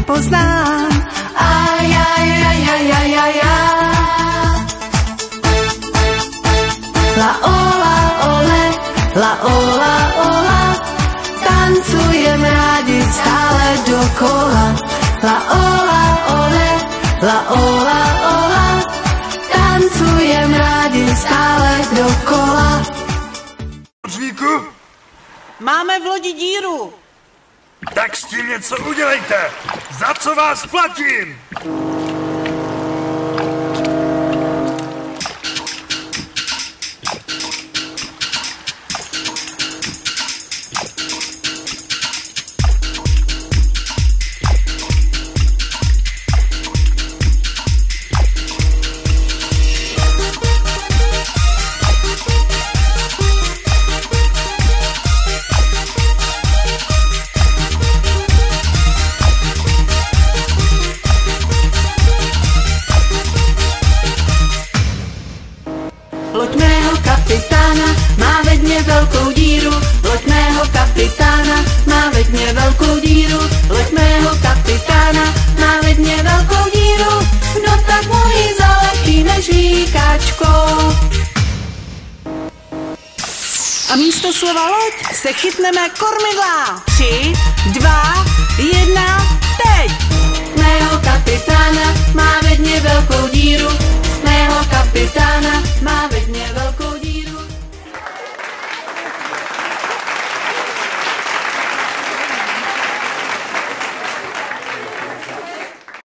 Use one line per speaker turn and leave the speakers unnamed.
nepoznám. Aj, aj, aj, aj, aj, aj, aj. La ola, ole, la ola, ola, tancujem rádi stále dokola. La ola, ole, la ola, ola, tancujem rádi stále dokola.
Ročníku?
Máme v lodi díru.
Tak s tím něco udělejte. Za co vás platím?
Loď mého kapitána má ve dně velkou díru. Loď mého kapitána má ve dně velkou díru. Loď mého kapitána má ve dně velkou díru. No tak mu ji zalepíme žvíkačkou. A místo slova loď se chytneme kormidla. 3, 2, 1, teď! Mého kapitána má